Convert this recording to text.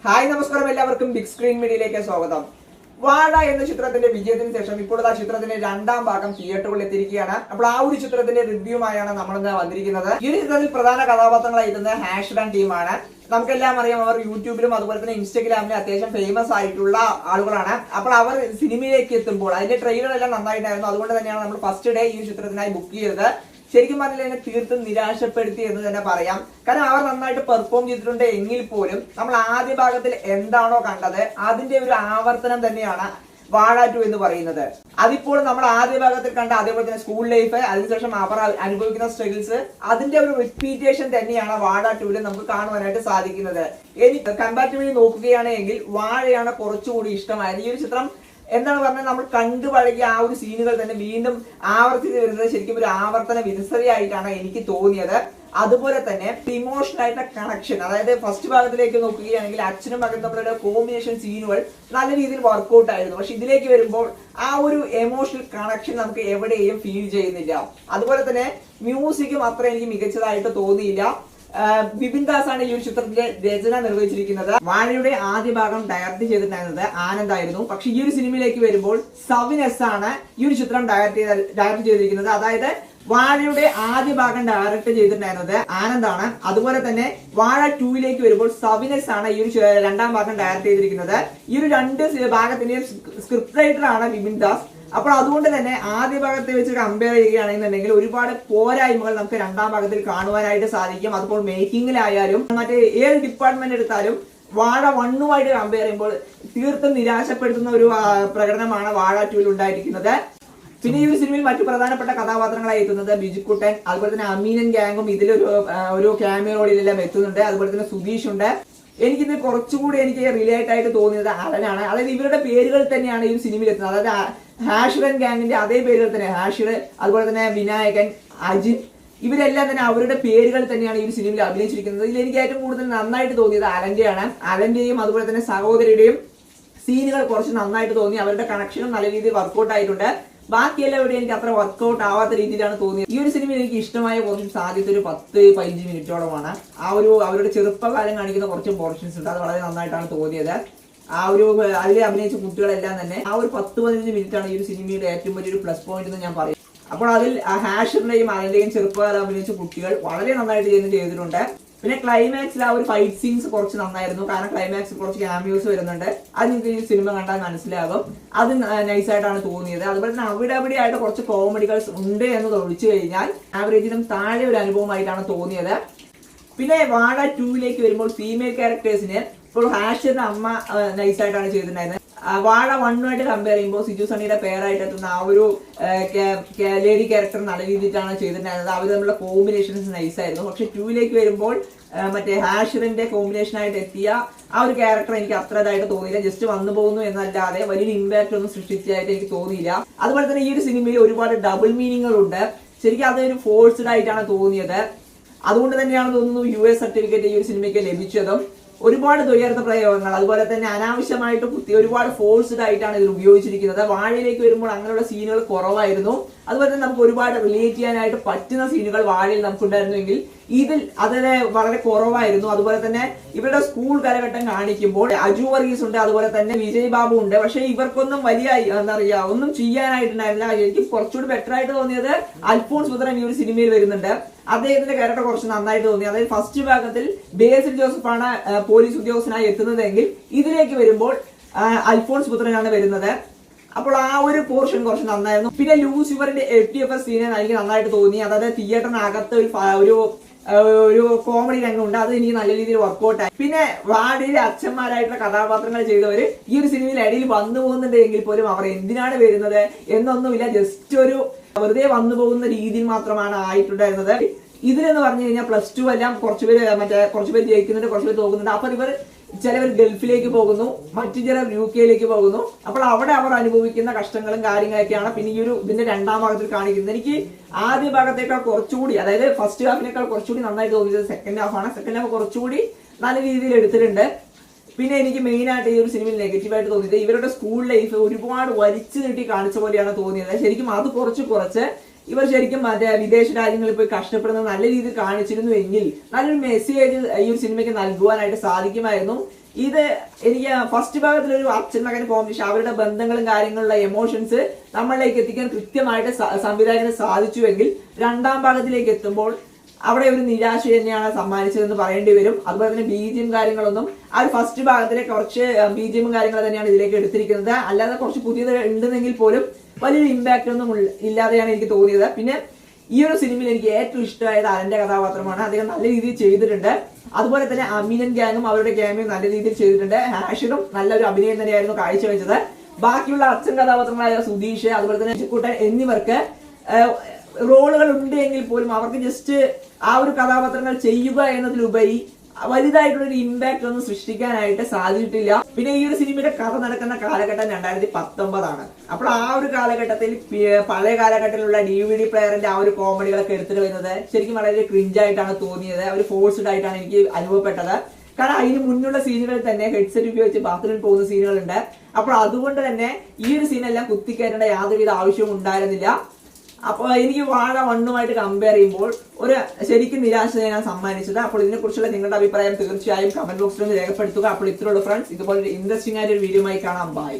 Hi നമസ്കാരം, എല്ലാവർക്കും big screen മീഡിയയിലേക്ക് സ്വാഗതം. വാഴ എന്ന ചിത്രത്തിന്റെ വിജയത്തിന് ശേഷം ഇപ്പോൾ ആ ചിത്രത്തിന്റെ രണ്ടാം ഭാഗം തിയേറ്ററുകളിൽ എത്തിയിരിക്കുകയാണ്. അപ്പോൾ ആ ഒരു ചിത്രത്തിന്റെ റിവ്യൂമായാണ് നമ്മൾ ഇന്ന് വന്നിരിക്കുന്നത്. ഈ ഒരു ചിത്രത്തിൽ പ്രധാന കഥാപാത്രങ്ങളായിരുന്ന ഹാഷ്ഡൻ ടീമാണ്. നമുക്കെല്ലാം അറിയാം, അവർ യൂട്യൂബിലും അതുപോലെ തന്നെ ഇൻസ്റ്റഗ്രാമിലും അത്യാവശ്യം ഫേമസ് ആയിട്ടുള്ള ആളുകളാണ്. അപ്പോൾ അവർ സിനിമയിലേക്ക് എത്തുമ്പോൾ അതിന്റെ ട്രെയിലർ എല്ലാം നന്നായിട്ടായിരുന്നു. അതുകൊണ്ട് തന്നെയാണ് നമ്മൾ ഫസ്റ്റ് ഡേ ഈ ചിത്രത്തിനായി ബുക്ക് ചെയ്തത്. ശരിക്കും പറഞ്ഞാൽ എന്നെ തീർത്തും നിരാശപ്പെടുത്തി എന്ന് തന്നെ പറയാം. കാരണം അവർ നന്നായിട്ട് പെർഫോം ചെയ്തിട്ടുണ്ട് എങ്കിൽ പോലും നമ്മൾ ആദ്യ ഭാഗത്തിൽ എന്താണോ കണ്ടത് അതിന്റെ ഒരു ആവർത്തനം തന്നെയാണ് വാഴ 2 എന്ന് പറയുന്നത്. അതിപ്പോൾ നമ്മൾ ആദ്യ ഭാഗത്തിൽ കണ്ട അതേപോലെ തന്നെ സ്കൂൾ ലൈഫ്, അതിനുശേഷം അവർ അനുഭവിക്കുന്ന സ്ട്രഗിൾസ്, അതിന്റെ ഒരു റിപ്പീറ്റേഷൻ തന്നെയാണ് വാഴ 2 നമുക്ക് കാണുവാനായിട്ട് സാധിക്കുന്നത്. എനിക്ക് കമ്പാരിറ്റീവ്ലി നോക്കുകയാണെങ്കിൽ വാഴയാണ് കുറച്ചുകൂടി ഇഷ്ടമായത്. ഈ ഒരു ചിത്രം എന്താണ് പറഞ്ഞാൽ നമ്മൾ കണ്ടു പഴകിയ ആ ഒരു സീനുകൾ തന്നെ വീണ്ടും ആവർത്തിച്ച് വരുന്നത് ശരിക്കും ഒരു ആവർത്തന വിരസതയായിട്ടാണ് എനിക്ക് തോന്നിയത്. അതുപോലെ തന്നെ ഇമോഷണൽ ആയിട്ടുള്ള കണക്ഷൻ, അതായത് ഫസ്റ്റ് ഭാഗത്തിലേക്ക് നോക്കുകയാണെങ്കിൽ അച്ഛനും മകനും തമ്മിലുള്ള കോമ്പിനേഷൻ സീനുകൾ നല്ല രീതിയിൽ വർക്ക്ഔട്ട് ആയിരുന്നു. പക്ഷെ ഇതിലേക്ക് വരുമ്പോൾ ആ ഒരു എമോഷണൽ കണക്ഷൻ നമുക്ക് എവിടെയും ഫീൽ ചെയ്യുന്നില്ല. അതുപോലെ തന്നെ മ്യൂസിക്കും അത്ര എനിക്ക് മികച്ചതായിട്ട് തോന്നിയില്ല. വിപിൻ ദാസ് ആണ് ഈ ഒരു ചിത്രത്തിന്റെ രചന നിർവഹിച്ചിരിക്കുന്നത്. വാഴയുടെ ആദ്യ ഭാഗം ഡയറക്ട് ചെയ്തിട്ടുണ്ടായിരുന്നത് ആനന്ദ് ആയിരുന്നു. പക്ഷെ ഈ ഒരു സിനിമയിലേക്ക് വരുമ്പോൾ സവിൻ എസ് ആണ് ഈ ഒരു ചിത്രം ഡയറക്ട് ചെയ്തിരിക്കുന്നത്. അതായത് വാഴയുടെ ആദ്യ ഭാഗം ഡയറക്ട് ചെയ്തിട്ടുണ്ടായിരുന്നത് ആനന്ദാണ്. അതുപോലെ തന്നെ വാഴ 2ലേക്ക് വരുമ്പോൾ സവിൻ എസ് ആണ് ഈ ഒരു രണ്ടാം ഭാഗം ഡയറക്ട് ചെയ്തിരിക്കുന്നത്. ഈ ഒരു രണ്ട് ഭാഗത്തിന്റെയും സ്ക്രിപ്റ്റ് റൈറ്റർ ആണ് വിപിൻ ദാസ്. അപ്പോൾ അതുകൊണ്ട് തന്നെ ആദ്യ ഭാഗത്തെ വെച്ച് കമ്പയർ ചെയ്യുകയാണെന്നുണ്ടെങ്കിൽ ഒരുപാട് പോരായ്മകൾ നമുക്ക് രണ്ടാം ഭാഗത്തിൽ കാണുവാനായിട്ട് സാധിക്കും. അതുപോലെ മേക്കിങ്ങിലായാലും മറ്റേ ഏത് ഡിപ്പാർട്ട്മെന്റ് എടുത്താലും വാഴ 1 കമ്പയർ ചെയ്യുമ്പോൾ തീർത്തും നിരാശപ്പെടുത്തുന്ന ഒരു പ്രകടനമാണ് വാഴ 2 ഉണ്ടായിരിക്കുന്നത്. പിന്നെ ഈ ഒരു സിനിമയിൽ മറ്റു പ്രധാനപ്പെട്ട കഥാപാത്രങ്ങളായി എത്തുന്നത് ബിജുക്കുട്ടൻ, അതുപോലെ തന്നെ അമീനൻ ഗ്യാങ്ങും ഇതിലൊരു ക്യാമിയോ റോളിലെല്ലാം എത്തുന്നുണ്ട്. അതുപോലെ തന്നെ സുധീഷ് ഉണ്ട്. എനിക്കിത് കുറച്ചുകൂടി എനിക്ക് റിലേറ്റ് ആയിട്ട് തോന്നിയത് അലനാണ്. അതായത് ഇവരുടെ പേരുകൾ തന്നെയാണ് ഈ സിനിമയിൽ എത്തുന്നത്. അതായത് ഹാഷിറൻ ഗ്യാങ്ങിന്റെ അതേ പേരുകൾ തന്നെ, ഹാഷിർ, അതുപോലെ തന്നെ വിനായകൻ, അജിത്, ഇവരെല്ലാം തന്നെ അവരുടെ പേരുകൾ തന്നെയാണ് ഈ സിനിമയിൽ അഭിനയിച്ചിരിക്കുന്നത്. ഇതിൽ എനിക്ക് ഏറ്റവും കൂടുതൽ നന്നായിട്ട് തോന്നിയത് അലന്റെയും അതുപോലെ തന്നെ സഹോദരിയുടെയും സീനുകൾ കുറച്ച് നന്നായിട്ട് തോന്നി. അവരുടെ കണക്ഷനും നല്ല രീതിയിൽ വർക്ക്ഔട്ട് ആയിട്ടുണ്ട്. ബാക്കിയെല്ലാം ഇവിടെ എനിക്ക് അത്ര വർക്ക്ഔട്ട് ആവാത്ത രീതിയിലാണ് തോന്നിയത്. ഈ ഒരു സിനിമയിൽ എനിക്ക് ഇഷ്ടമായ പോർഷൻസ് ആദ്യത്തെ ഒരു 10-15 മിനിറ്റോളമാണ്. അവരുടെ ചെറുപ്പകാലം കാണിക്കുന്ന കുറച്ച് പോർഷൻസ് ഉണ്ട്. അത് വളരെ നന്നായിട്ടാണ് തോന്നിയത്. അതിൽ അഭിനയിച്ച കുട്ടികളെല്ലാം തന്നെ ആ ഒരു 10-15 മിനിറ്റാണ് ഈ ഒരു സിനിമയുടെ ഏറ്റവും വലിയൊരു പ്ലസ് പോയിന്റ് എന്ന് ഞാൻ പറയും. അപ്പോൾ അതിൽ ഹാഷിറിന്റെയും അലന്റെയും ചെറുപ്പകാലം അഭിനയിച്ച കുട്ടികൾ വളരെ നന്നായിട്ട് ചെയ്തിട്ടുണ്ട്. പിന്നെ ക്ലൈമാക്സിൽ ആ ഒരു ഫൈറ്റ് സീൻസ് കുറച്ച് നന്നായിരുന്നു. കാരണം ക്ലൈമാക്സിൽ കുറച്ച് ക്യാമിയോസ് വരുന്നുണ്ട്. അത് നിങ്ങൾക്ക് ഈ സിനിമ കണ്ടാൽ മനസ്സിലാകും. അത് നൈസായിട്ടാണ് തോന്നിയത്. അതുപോലെ തന്നെ അവിടെ ആയിട്ട് കുറച്ച് കോമഡികൾസ് ഉണ്ട് എന്ന് ഒഴിച്ചു കഴിഞ്ഞാൽ ആവറേജിനും താഴെ ഒരു അനുഭവമായിട്ടാണ് തോന്നിയത്. പിന്നെ വാഴ 2ലേക്ക് വരുമ്പോൾ ഫീമെയിൽ ക്യാരക്ടേഴ്സിന് ഇപ്പോൾ ഹാഷിറിന്റെ അമ്മ നൈസായിട്ടാണ് ചെയ്തിട്ടുണ്ടായിരുന്നത്. വാഴ 1 കമ്പയർ ചെയ്യുമ്പോൾ സിജു സണ്ണിയുടെ പേരായിട്ട് എത്തുന്ന ആ ഒരു ലേഡി ക്യാരക്ടർ നല്ല രീതിയിലാണ് ചെയ്തിട്ടുണ്ടായിരുന്നത്. അവർ തമ്മിലുള്ള കോമ്പിനേഷൻസ് നൈസായിരുന്നു. പക്ഷെ 2ലേക്ക് വരുമ്പോൾ മറ്റേ ഹാഷിറിന്റെ കോമ്പിനേഷൻ ആയിട്ട് എത്തിയ ആ ഒരു ക്യാരക്ടർ എനിക്ക് അത്ര ഇതായിട്ട് തോന്നിയില്ല. ജസ്റ്റ് വന്നു പോകുന്നു എന്നല്ലാതെ വലിയൊരു ഇമ്പാക്ട് ഒന്നും സൃഷ്ടിച്ചതായിട്ട് എനിക്ക് തോന്നിയില്ല. അതുപോലെ തന്നെ ഈ ഒരു സിനിമയിൽ ഒരുപാട് ഡബിൾ മീനിങ്ങുകൾ ഉണ്ട്. ശരിക്കും അതൊരു ഫോഴ്സ്ഡ് ആയിട്ടാണ് തോന്നിയത്. അതുകൊണ്ട് തന്നെയാണ് തോന്നുന്നു US സർട്ടിഫിക്കറ്റ് ഈ ഒരു സിനിമയ്ക്ക് ലഭിച്ചതും. ഒരുപാട് ദ്വയാർത്ഥ പ്രയോഗങ്ങൾ, അതുപോലെ തന്നെ അനാവശ്യമായിട്ട് ഒരുപാട് ഫോഴ്സ്ഡ് ആയിട്ടാണ് ഇതിൽ ഉപയോഗിച്ചിരിക്കുന്നത്. വാഴയിലേക്ക് വരുമ്പോൾ അങ്ങനെയുള്ള സീനുകൾ കുറവായിരുന്നു. അതുപോലെ തന്നെ നമുക്ക് ഒരുപാട് റിലേറ്റ് ചെയ്യാനായിട്ട് പറ്റുന്ന സീനുകൾ വാഴയിൽ നമുക്കുണ്ടായിരുന്നുവെങ്കിൽ ഇതിൽ അതിന് വളരെ കുറവായിരുന്നു. അതുപോലെ തന്നെ ഇവരുടെ സ്കൂൾ കാലഘട്ടം കാണിക്കുമ്പോൾ അജു വർഗീസ് ഉണ്ട്, അതുപോലെ തന്നെ വിജയ് ബാബു ഉണ്ട്. പക്ഷെ ഇവർക്കൊന്നും വലിയ എന്താ പറയാ ഒന്നും ചെയ്യാനായിട്ടുണ്ടായിരുന്നില്ല. എനിക്ക് കുറച്ചുകൂടി ബെറ്റർ ആയിട്ട് തോന്നിയത് അൽഫോൺസ് പുത്രൻ ഈ ഒരു സിനിമയിൽ വരുന്നുണ്ട്. അദ്ദേഹത്തിന്റെ ക്യാരക്ടർ കുറച്ച് നന്നായിട്ട് തോന്നി. അതായത് ഫസ്റ്റ് ഭാഗത്തിൽ ബേസിൽ ജോസഫാണ് പോലീസ് ഉദ്യോഗസ്ഥനായി എത്തുന്നതെങ്കിൽ ഇതിലേക്ക് വരുമ്പോൾ അൽഫോൺസ് പുത്രനാണ് വരുന്നത്. അപ്പോൾ ആ ഒരു പോർഷൻ കുറച്ച് നന്നായിരുന്നു. പിന്നെ ലൂസിഫറിന്റെ FTFS സീനെ എനിക്ക് നന്നായിട്ട് തോന്നി. അതായത് തിയേറ്ററിനകത്ത് ഒരു കോമഡി രംഗമുണ്ട്. അത് എനിക്ക് നല്ല രീതിയിൽ വർക്ക്ഔട്ട് ആയി. പിന്നെ വാഴയിലെ അച്ഛന്മാരായിട്ടുള്ള കഥാപാത്രങ്ങൾ ചെയ്തവർ ഈ ഒരു സിനിമയിൽ ഇടയിൽ വന്നു പോകുന്നുണ്ടെങ്കിൽ പോലും അവർ എന്തിനാണ് വരുന്നത് എന്നൊന്നുമില്ല. ജസ്റ്റ് ഒരു വെറുതെ വന്നു പോകുന്ന രീതിയിൽ മാത്രമാണ് ആയിട്ടുണ്ടായിരുന്നത്. ഇതിലെന്ന് പറഞ്ഞു കഴിഞ്ഞാൽ +2 എല്ലാം കുറച്ചുപേര് ജയിക്കുന്നുണ്ട്, കുറച്ചുപേർ തോക്കുന്നുണ്ട്. അപ്പോൾ ചിലവർ ഗൾഫിലേക്ക് പോകുന്നു, മറ്റു ചിലർ UK പോകുന്നു. അപ്പോൾ അവിടെ അവർ അനുഭവിക്കുന്ന കഷ്ടങ്ങളും കാര്യങ്ങളൊക്കെയാണ് പിന്നെ ഇതിന്റെ രണ്ടാം ഭാഗത്തിൽ കാണിക്കുന്നത്. എനിക്ക് ആദ്യ ഭാഗത്തേക്കാൾ കുറച്ചുകൂടി, അതായത് ഫസ്റ്റ് ഹാഫിനേക്കാൾ കുറച്ചുകൂടി നന്നായിട്ട് തോന്നിയത് സെക്കൻഡ് ഹാഫാണ്. സെക്കൻഡ് ഹാഫ് കുറച്ചുകൂടി നല്ല രീതിയിൽ എടുത്തിട്ടുണ്ട്. പിന്നെ എനിക്ക് മെയിൻ ആയിട്ട് ഈ ഒരു സിനിമയിൽ നെഗറ്റീവായിട്ട് തോന്നിയത് ഇവരുടെ സ്കൂൾ ലൈഫ് ഒരുപാട് വലിച്ചു നീട്ടി കാണിച്ച പോലെയാണ് തോന്നിയത്. ശരിക്കും അത് കുറച്ച് ഇവർ ശരിക്കും മറ്റേ വിദേശ രാജ്യങ്ങളിൽ പോയി കഷ്ടപ്പെടുന്നത് നല്ല രീതിയിൽ കാണിച്ചിരുന്നു എങ്കിൽ നല്ലൊരു മെസ്സേജ് ഈ ഒരു സിനിമയ്ക്ക് നൽകുവാനായിട്ട് സാധിക്കുമായിരുന്നു. ഇത് എനിക്ക് ഫസ്റ്റ് ഭാഗത്തിലൊരു അച്ഛൻ മകൻ കോമ്പിനേഷൻ, അവരുടെ ബന്ധങ്ങളും കാര്യങ്ങളുള്ള എമോഷൻസ് നമ്മളിലേക്ക് എത്തിക്കാൻ കൃത്യമായിട്ട് സംവിധായകന് സാധിച്ചുവെങ്കിൽ രണ്ടാം ഭാഗത്തിലേക്ക് എത്തുമ്പോൾ അവിടെ ഒരു നിരാശ തന്നെയാണ് സമ്മാനിച്ചതെന്ന് പറയേണ്ടി വരും. അതുപോലെ തന്നെ ബിജിഎം കാര്യങ്ങളൊന്നും ആ ഒരു ഫസ്റ്റ് ഭാഗത്തിലെ കുറച്ച് ബിജിഎം കാര്യങ്ങൾ തന്നെയാണ് ഇതിലേക്ക് എടുത്തിരിക്കുന്നത്. അല്ലാതെ കുറച്ച് പുതിയത് ഉണ്ടെന്നെങ്കിൽ പോലും വലിയൊരു ഇമ്പാക്റ്റ് ഒന്നും ഇല്ലാതെയാണ് എനിക്ക് തോന്നിയത്. പിന്നെ ഈ ഒരു സിനിമയിൽ എനിക്ക് ഏറ്റവും ഇഷ്ടമായത് അലന്റെ കഥാപാത്രമാണ്. അദ്ദേഹം നല്ല രീതിയിൽ ചെയ്തിട്ടുണ്ട്. അതുപോലെ തന്നെ അമീനൻ ഗ്യാങ്ങും അവരുടെ ക്യാമിയും നല്ല രീതിയിൽ ചെയ്തിട്ടുണ്ട്. ഹാഷിറും നല്ലൊരു അഭിനയം തന്നെയായിരുന്നു കാഴ്ചവെച്ചത്. ബാക്കിയുള്ള അച്ഛൻ കഥാപാത്രങ്ങളായ സുധീഷ്, അതുപോലെ തന്നെ ചിക്കുട്ടൻ എന്നിവർക്ക് റോളുകൾ ഉണ്ട് എങ്കിൽ പോലും അവർക്ക് ജസ്റ്റ് ആ ഒരു കഥാപാത്രങ്ങൾ ചെയ്യുക എന്നതിലുപരി വലുതായിട്ടുള്ളൊരു ഇമ്പാക്ട് ഒന്നും സൃഷ്ടിക്കാനായിട്ട് സാധിച്ചിട്ടില്ല. പിന്നെ ഈ ഒരു സിനിമയുടെ കഥ നടക്കുന്ന കാലഘട്ടം 2019 അപ്പോൾ ആ ഒരു കാലഘട്ടത്തിൽ പഴയ കാലഘട്ടത്തിലുള്ള DVD പ്ലെയറിന്റെ ആ ഒരു കോമഡികളൊക്കെ എടുത്തിട്ട് വരുന്നത് ശരിക്കും വളരെ ക്രിഞ്ചായിട്ടാണ് തോന്നിയത്. ഒരു ഫോഴ്സ്ഡ് ആയിട്ടാണ് എനിക്ക് അനുഭവപ്പെട്ടത്. കാരണം അതിന് മുന്നുള്ള സീനുകളിൽ തന്നെ ഹെഡ്സെറ്റ് ഉപയോഗിച്ച് ബാത്റൂമിൽ പോകുന്ന സീനുകളുണ്ട്. അപ്പോൾ അതുകൊണ്ട് തന്നെ ഈ ഒരു സീനെല്ലാം കുത്തിക്കയറ്റേണ്ട യാതൊരുവിധ ആവശ്യവും ഉണ്ടായിരുന്നില്ല. അപ്പോൾ എനിക്ക് വാഴ 1 കമ്പയർ ചെയ്യുമ്പോൾ ഒരു ശരിക്കും നിരാശയാണ് സമ്മാനിച്ചത്. അപ്പോൾ ഇതിനെക്കുറിച്ചുള്ള നിങ്ങളുടെ അഭിപ്രായം തീർച്ചയായും കമന്റ് ബോക്സിൽ ഒന്ന് രേഖപ്പെടുത്തുക. അപ്പോൾ ഇത്രയുള്ള ഫ്രണ്ട്സ്, ഇതുപോലെ ഇൻട്രസ്റ്റിംഗ് ആയിട്ട് ഒരു വീഡിയോ ആയി കാണാം. ബൈ.